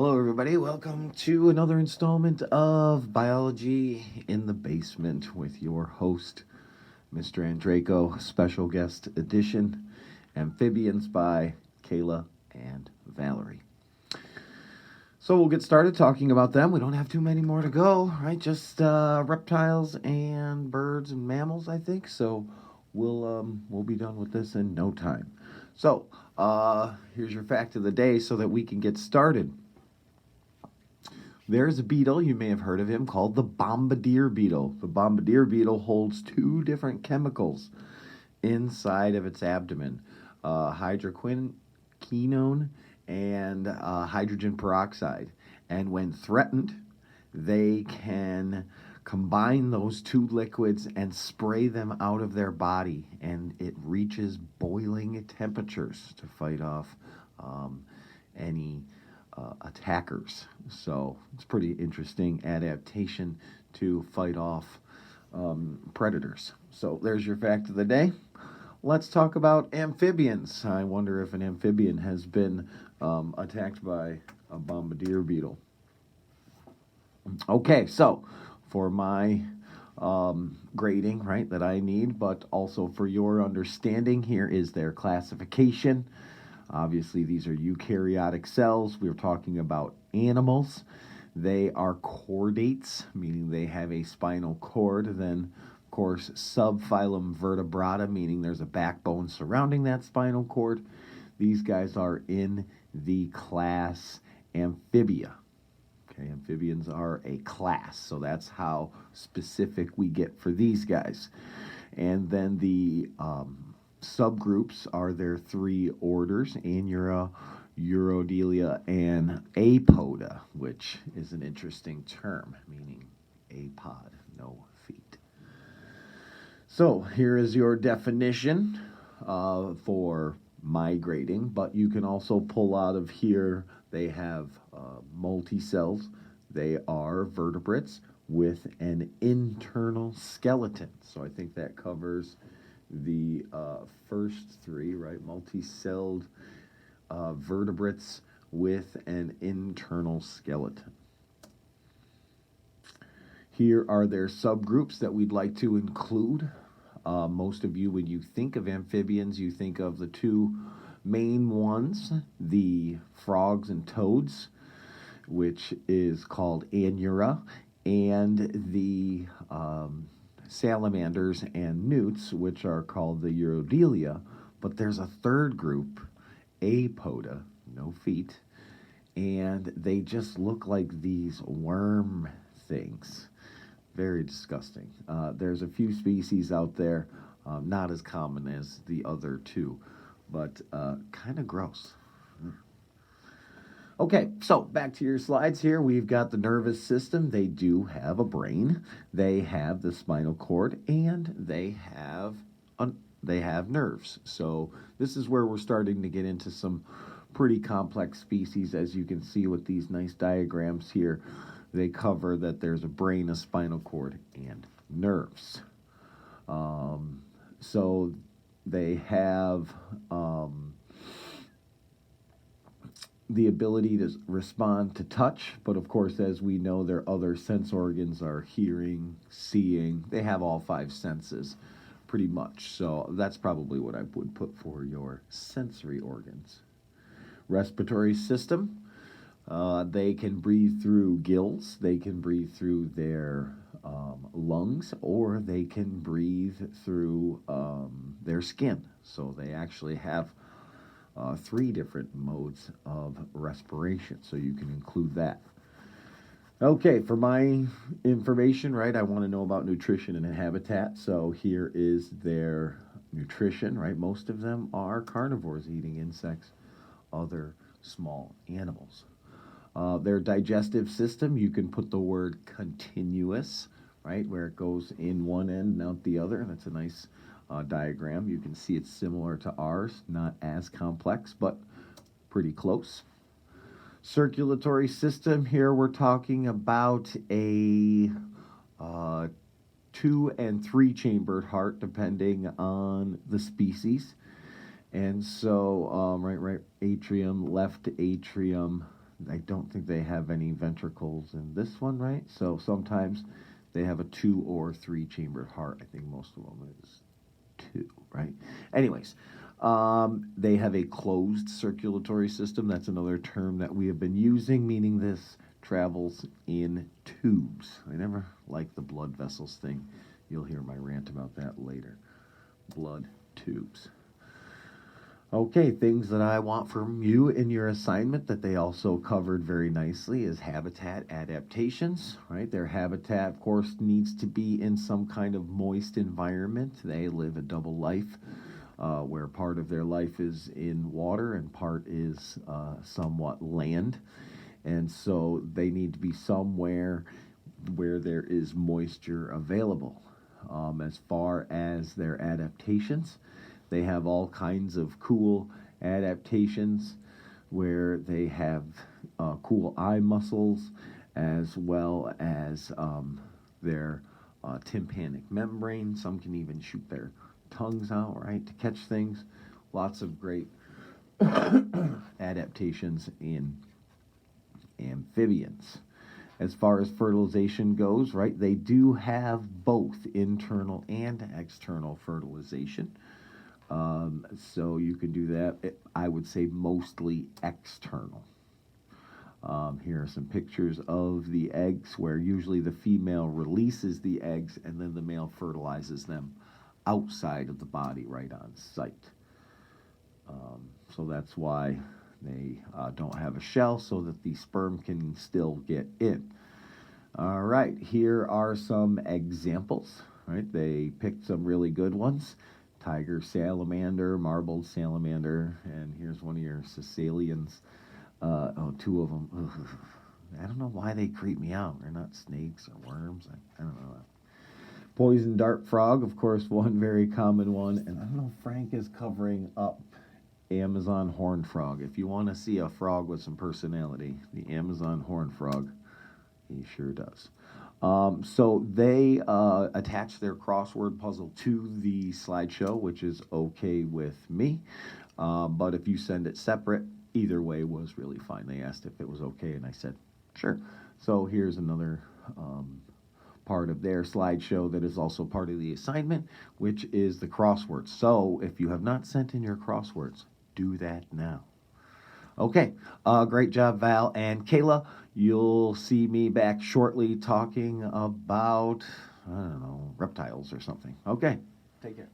Hello, everybody. Welcome to another installment of Biology in the Basement with your host, Mr. Andraco, special guest edition, Amphibians by Kayla and Valerie. So we'll get started talking about them. We don't have too many more to go, right? Just reptiles and birds and mammals, I think. So we'll be done with this in no time. So here's your fact of the day so that we can get started. There's a beetle, you may have heard of him, called the bombardier beetle. The bombardier beetle holds two different chemicals inside of its abdomen, hydroquinone and hydrogen peroxide. And when threatened, they can combine those two liquids and spray them out of their body, and it reaches boiling temperatures to fight off any attackers. So it's pretty interesting adaptation to fight off predators. So there's your fact of the day. Let's talk about amphibians. I wonder if an amphibian has been attacked by a bombardier beetle. Okay, so for my grading, right, that I need, but also for your understanding, here is their classification. Obviously, these are eukaryotic cells. We're talking about animals. They are chordates, meaning they have a spinal cord. Then, of course, subphylum vertebrata, meaning there's a backbone surrounding that spinal cord. These guys are in the class Amphibia. Okay, amphibians are a class, so that's how specific we get for these guys. And then the subgroups are their three orders: Anura, Urodelia, and Apoda, which is an interesting term, meaning apod, no feet. So here is your definition for migrating, but you can also pull out of here, they have multicells. They are vertebrates with an internal skeleton. So I think that covers the first three, right? Multicelled vertebrates with an internal skeleton. Here are their subgroups that we'd like to include. Most of you, when you think of amphibians, you think of the two main ones, the frogs and toads, which is called Anura, and the salamanders and newts, which are called the Urodelia. But there's a third group, Apoda, no feet, and they just look like these worm things. Very disgusting. There's a few species out there, not as common as the other two, but kind of gross. Okay, so back to your slides here. We've got the nervous system. They do have a brain. They have the spinal cord, and they have nerves. So this is where we're starting to get into some pretty complex species, as you can see with these nice diagrams here. They cover that there's a brain, a spinal cord, and nerves. So they have the ability to respond to touch, but of course, as we know, their other sense organs are hearing, seeing. They have all five senses, pretty much. So that's probably what I would put for your sensory organs. Respiratory system. They can breathe through gills, they can breathe through their lungs, or they can breathe through their skin. So they actually have three different modes of respiration, so you can include that. Okay, for my information, right, I want to know about nutrition and habitat. So here is their nutrition, right? Most of them are carnivores, eating insects, other small animals. Their digestive system, you can put the word continuous, right, where it goes in one end and out the other. That's a nice diagram. You can see it's similar to ours, not as complex, but pretty close. Circulatory system, here we're talking about a 2 and 3 chambered heart, depending on the species. And so, right atrium, left atrium, I don't think they have any ventricles in this one, right? So sometimes they have a 2 or 3 chambered heart. I think most of them is 2, right? Anyways, they have a closed circulatory system. That's another term that we have been using, meaning this travels in tubes. I never liked the blood vessels thing. You'll hear my rant about that later. Blood tubes. Okay, things that I want from you in your assignment that they also covered very nicely is habitat adaptations, right? Their habitat, of course, needs to be in some kind of moist environment. They live a double life where part of their life is in water and part is somewhat land. And so they need to be somewhere where there is moisture available. As far as their adaptations, they have all kinds of cool adaptations where they have cool eye muscles as well as their tympanic membrane. Some can even shoot their tongues out, right, to catch things. Lots of great adaptations in amphibians. As far as fertilization goes, right, they do have both internal and external fertilization. So you can do that. I would say mostly external. Here are some pictures of the eggs where usually the female releases the eggs and then the male fertilizes them outside of the body right on site. So that's why they don't have a shell, so that the sperm can still get in. All right, here are some examples. Right, they picked some really good ones. Tiger salamander, marbled salamander, and here's one of your Sicilians. 2 of them. Ugh. I don't know why they creep me out. They're not snakes or worms. I don't know. Poison dart frog, of course, one very common one. And I don't know if Frank is covering up Amazon horned frog. If you want to see a frog with some personality, the Amazon horned frog, he sure does. So they attach their crossword puzzle to the slideshow, which is okay with me. But if you send it separate, either way was really fine. They asked if it was okay, and I said, sure. So here's another part of their slideshow that is also part of the assignment, which is the crosswords. So if you have not sent in your crosswords, do that now. Okay, great job, Val and Kayla. You'll see me back shortly talking about, I don't know, reptiles or something. Okay, take care.